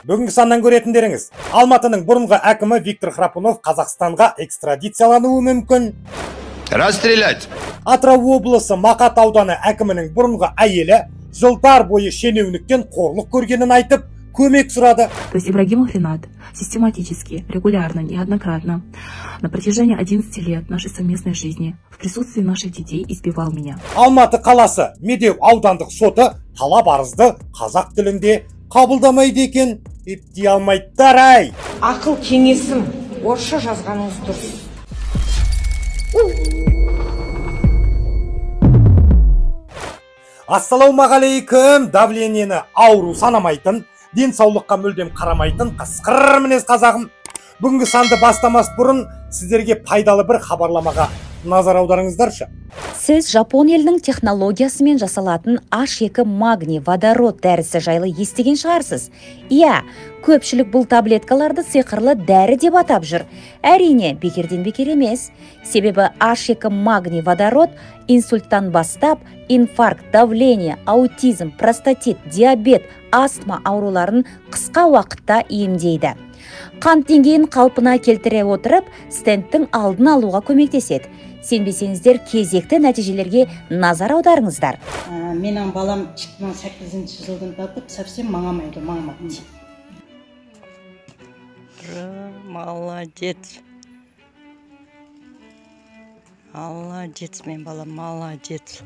Бүгінгі саннан көретіндеріңіз, Алматының бұрынғы әкімі Виктор Храпунов Қазақстанға экстрадициялануы мүмкін. Расстрелять! Атырау облысы Мақат ауданы әкімінің бұрынғы әйелі жылдар бойы шенеуніктен қорлық көргенін айтып, көмек сұрады. То есть Ибрагимов Ринат систематически, регулярно, неоднократно на протяжении 11 лет нашей совместной жизни в присутствии наших детей избивал меня. Алматы қаласы Медеу аудандық соты талап арызды қазақ тілінде қабылдамайды екен. Епти алмайттар ай. Ақыл кеңесім, орысша жазғаныңыз дұрыс. Ассалаумағалейкум, давлениені ауру санамайтын, денсаулыққа мүлдем қарамайтын қасқыр мінез қазағым. Бүгінгі санды бастамас бұрын сіздерге пайдалы бір хабарламаға назар аударыңыздаршы. Сіз Жапон елінің технологиясымен жасалатын H2 магний водород дәрісі жайлы естіген шығарсыз. Иә, көпшілік бұл таблеткаларды сиқырлы дәрі деп атап жүр. Әрине, бекерден бекер емес. Себебі H2 магний водород инсульттан бастап, инфаркт, давление, аутизм, простатит, диабет, астма ауруларын қысқа уақытта емдейді. Қан деңгейін қалпына келтіре отырып, стенттің алдын алуға көмектеседі. Сенбесеңіздер, кезекті нәтижелерге назар аударыңыздар. Менің балам 2008 жылдан татып, совсем маңамайды, маңамайды. Молодец. Молодец, мен балам, молодец.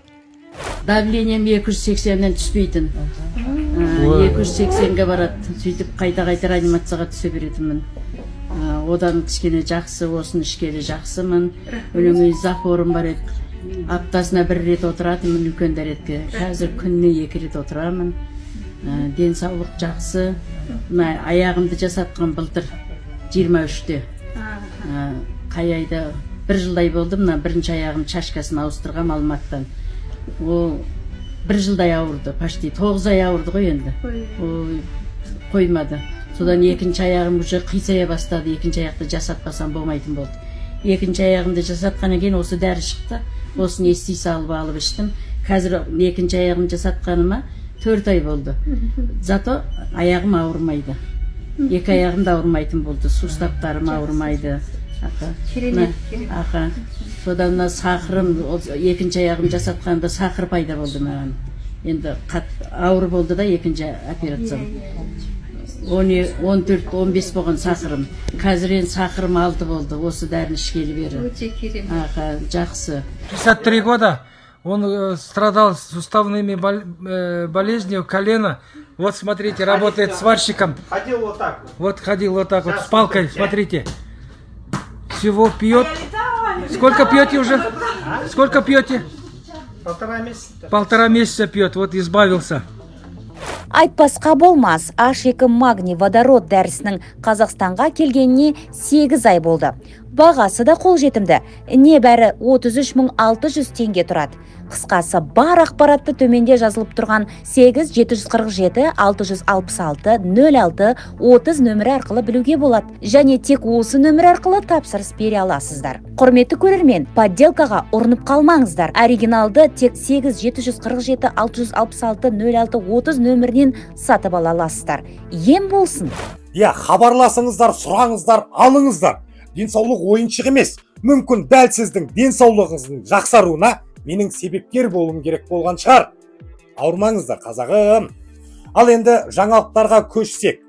Давлением 280-нен түспейтін. 280-ге барады. Сөйтіп қайта-қайта реанимацияға түсе беретінмін. Одан кішкене жақсы, осын ішкелі жақсымын. Өлеңі запорым бар еді. Аптасына 1 рет отыратынмын үлкен дәретке. Қазір күніне 2 рет отырамын. Денсаулық жақсы. Аяғымды жасатқан былтыр 23-те. Қай айда 1 жылдай болды, бірінші аяғым шашкасын ауыстырғам Алматыдан. Ол 1 жылдай ауырды, почти 9 ай ауырды ғой енді. Қоймады. Содан екінші аяғым уже қисая бастады, екінші аяқты жасатпасам болмайтын болды. Екінші аяғымды жасатқаннан кейін осы дәрі шықты, осын ести салып алып іштім. Қазір екінші аяғым жасатқаныма 4 ай болды. Зато аяғым ауырмайды. Екі аяғым да ауырмайтын болды, суставтарым ауырмайды. Содан сақырым, екінші аяғым жасатқанда сақыр пайда болды маған. Енді ауыр болды да екінші операциям. 14-15 болған сақырым. Қазір енді сақырым 6 болды, осы дәріні ішкелі бері. Өте керемет. Жақсы. 63 года он страдал суставными болезнью колена. Вот смотрите, работает сварщиком. Ходил вот так. Вот ходил вот так вот с палкой, смотрите. Всего пьет. Сколько пьете уже? Сколько пьете? 1,5 месяца. 1,5 месяца пьет, вот избавился. Айтпасқа болмас, H2 магний водород дәрісінің Қазақстанға келгеніне 8 ай болды. Бағасы да қолжетімді, небәрі 33.600 теңге тұрады. Қысқасы бар ақпаратты төменде жазылып тұрған 8-747-666-06-30 нөмірі арқылы білуге болады. Және тек осы нөмір арқылы тапсырыс бере аласыздар. Құрметті көрермен, подделкаға ұрынып қалмаңыздар. Оригиналды тек 8-747-666-06-30 нөмірінен сатып ала аласыздар. Ем болсын. Хабарласыңыздар, сұраңыздар, алыңыздар. Денсаулық ойыншық емес. Мүмкін дәл сіздің денсаулығыңыздың жақсаруына менің себепкер болуым керек болған шығар. Ауырмаңыздар, қазағым. Ал енді жаңалықтарға көшсек.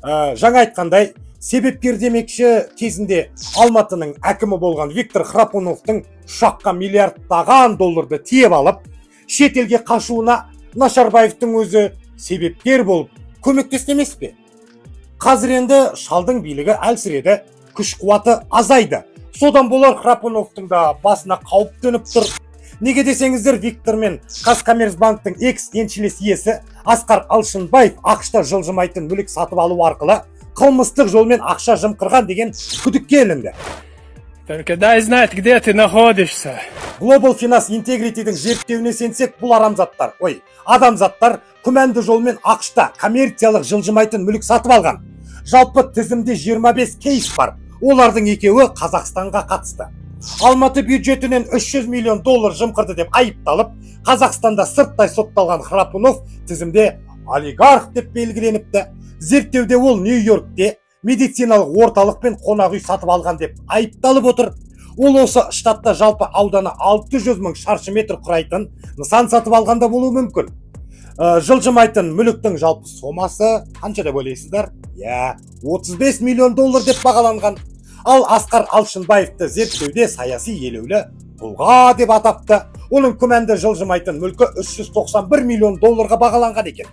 Жаңа айтқандай, себепкер демекші кезінде Алматының әкімі болған Виктор Храпуновтың ұшаққа миллиардтаған долларды тиеп алып, шетелге қашуына Нашарбаевтың өзі себепкер болып көмектесті емес пе? Қазір енді шалдың билігі әлсіреді, күш қуаты азайды. Содан болар Храпуновтың да басына қауіп төніп тұр. Неге десеңіздер, Виктор мен Қазкоммерцбанктың экс-еншілес иесі Асқар Алшынбаев ақшта жылжымайтын мүлік сатып алу арқылы қылмыстық жолмен ақша жымқырған деген күдікке ілінді. Только дай знать, где ты находишься. Global Finance Integrity'дің зерттеуіне сенсек, бұл адамзаттар күмәнді жолмен ақшта коммерциялық жылжымайтын мүлік сатып алған. Жалпы тізімде 25 кейс бар. Олардың екеуі Қазақстанға қатысты. Алматы бюджетінен 300 миллион доллар жымқырды деп айыпталып, Қазақстанда сырттай сотталған Храпунов тізімде олигарх деп белгіленіпті. Зерттеуде ол Нью-Йоркте медициналық орталық пен қонақ үй сатып алған деп айыпталып отыр. Ол осы штатта жалпы ауданы 600 мың шаршы метр құрайтын нысан сатып алғанда болуы мүмкін. Жылжымайтын мүліктің жалпы сомасы қанша деп ойлайсыздар? 35 миллион доллар деп бағаланған. Ал Асқар Алшынбаевты зерттеуде саяси елеулі тұлға деп атапты. Оның күмәнді жылжымайтын мүлкі 391 миллион долларға бағаланған екен.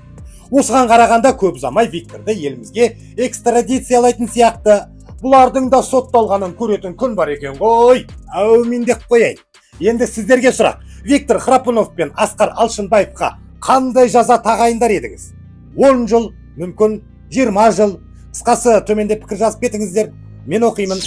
Осыған қарағанда көп ұзамай Викторды елімізге экстрадициялайтын сияқты. Бұлардың да сотталғанын көретін күн бар екен ғой. Әумин деп қояйын. Енді сіздерге сұрақ. Виктор Храпунов пен Асқар Алшынбаевқа қандай жаза тағайындар едіңіз? 10 жыл, мүмкін 20 жыл. Қысқасы төменде пікір жазып кетіңіздер. Мен оқимын.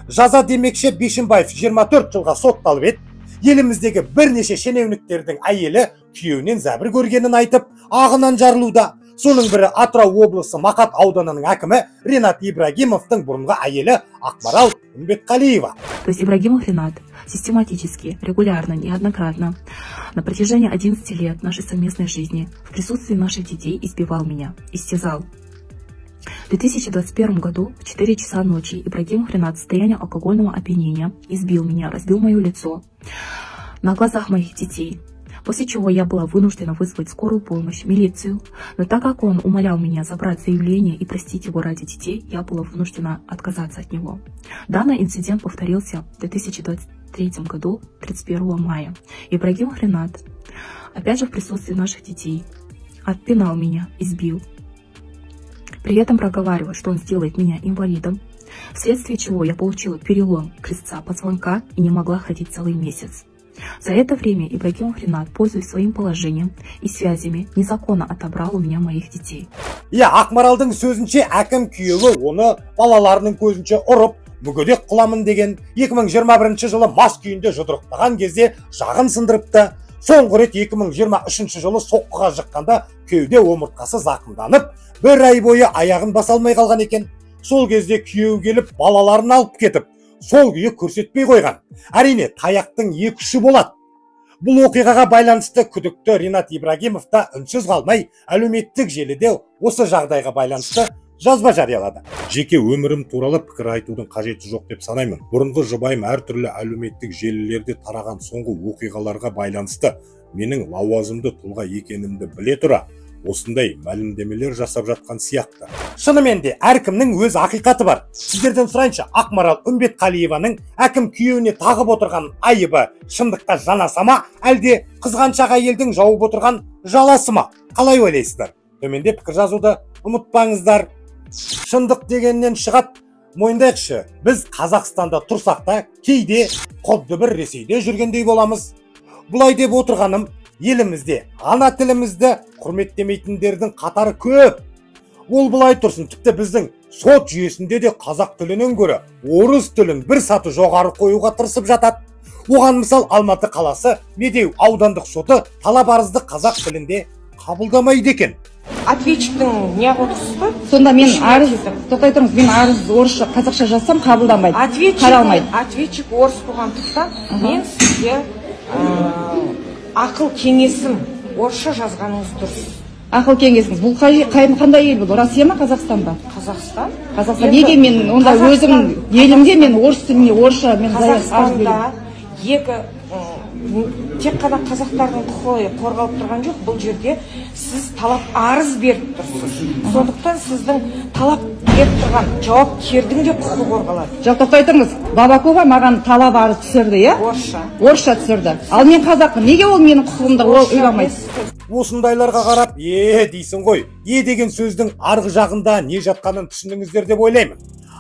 Жаза демекші Бишімбаев 24 жылға сотталып еді. Еліміздегі бірнеше шенеуніктердің әйелі күйеуінен зәбір көргенін айтып, ағынан жарылуда. Соның бірі Атырау облысы Мақат ауданының әкімі Ринат Ибрагимовтың бұрынғы әйелі Ақмарал Үмбетқалиева. То есть Ибрагимов Ринат систематически, регулярно, неоднократно на протяжении 11 лет нашей совместной жизни в присутствии наших детей избивал меня, истязал. В 2021 году в 4 часа ночи Ибрагимов Ринат в состоянии алкогольного опьянения избил меня, разбил мое лицо на глазах моих детей, после чего я была вынуждена вызвать скорую помощь, милицию, но так как он умолял меня забрать заявление и простить его ради детей, я была вынуждена отказаться от него. Данный инцидент повторился в 2023 году, 31 мая. Ибрагимов Ринат, опять же в присутствии наших детей, отпинал меня, избил. При этом проговаривал, что он сделает меня инвалидом, вследствие чего я получила перелом крестца позвонка и не могла ходить целый месяц. За это время Ибрагимов Ринат, пользуясь своим положением и связями, незаконно отобрал у меня моих детей. Ақмаралдың сөзінше, әкім күйеуі оны балаларының көзінше ұрып, мүгедек қыламын деген 2021 жылы мас күйінде жұдырықтаған кезде жағын сындырыпты. Соңғы рет 2023 жылы соққыға жыққанда кеуде омыртқасы зақымданып, бір ай бойы аяғын баса алмай қалған екен. Сол кезде күйеуі келіп балаларын алып кетіп, сол күйі көрсетпей қойған. Әрине, таяқтың екі ұшы болады. Бұл оқиғаға байланысты күдікті Ринат Ибрагимов та үнсіз қалмай, әлеуметтік желіде осы жағдайға байланысты жазба жариялады. Жеке өмірім туралы пікір айтудың қажеті жоқ деп санаймын. Бұрынғы жұбайым әртүрлі әлеуметтік желілерде тараған соңғы оқиғаларға байланысты менің лауазымды тұлға екенімді біле тұра осындай мәлімдемелер жасап жатқан сияқты. Шынымен де әркімнің өз ақиқаты бар. Сіздерден сұрайыншы, Ақмарал Үмбетқалиеваның әкім күйеуіне тағып отырған айыбы шындыққа жанаса ма, әлде қызғаншақ әйелдің жауып отырған жаласы ма? Қалай ойлайсыздар? Төменде пікір жазуды ұмытпаңыздар. Шындық дегеннен шығат, мойындайықшы, біз Қазақстанда тұрсақ та кейде құдды бір Ресейде жүргендей боламыз. Бұлай деп отырғаным, елімізде ана тілімізді құрметтемейтіндердің қатары көп. Ол бұлай тұрсын, тіпті біздің сот жүйесінде де қазақ тілінен гөрі орыс тілін бір саты жоғары қоюға тырысып жатады. Оған мысал Алматы қаласы Медеу аудандық соты талап арызды қазақ тілінде қабылдамайды екен. Ответчиктің не отырсызды? Сонда мен арыз, тоқтай тұрыңыз, мен арыз орысша, қазақша жазсам қабылдамайды, қаралмайды. Ответчик орыс болғандықтан мен сізге ақыл кеңесім орысша жазғаныңыз дұрыс. Ақыл кеңесіңіз, бұл қандай ел бұл? Россия ма, Қазақстан ба? Қазақстан. Қазақстан. Неге мен онда өзім елімде мен орыс тіліне орысша мен Қазақстанда тек қана қазақтардың құқығы қорғалып тұрған жоқ, бұл жерде сіз талап арыз беріп тұрсыз. Сондықтан сіздің талап беріп тұрған жауапкердің де құқығы қорғалады. Жоқ, тоқтай тұрыңыз, Бабакова маған талап арыз түсірді, иә? Орысша түсірді. Ал мен қазақпын, неге ол менің құқығымды ол ойламайды? Осындайларға қарап, дейсің ғой, деген сөздің арғы жағында не жатқанын түсіндіңіздер деп ойлаймын.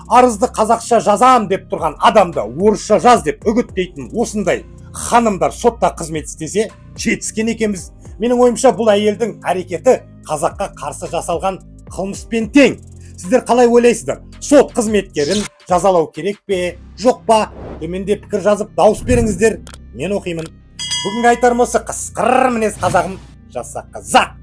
Арызды қазақша жазам деп тұрған адамды орысша жаз деп үгіттейтін осындай ханымдар сотта қызмет істесе жетіскен екенбіз. Менің ойымша бұл әйелдің әрекеті қазаққа қарсы жасалған қылмыспен тең. Сіздер қалай ойлайсыздар? Сот қызметкерін жазалау керек пе, жоқ па? Төменде пікір жазып дауыс беріңіздер. Мен оқимын. Бүгінгі айтарым осы, қысқыр мінез қазағым, жаса қазақ.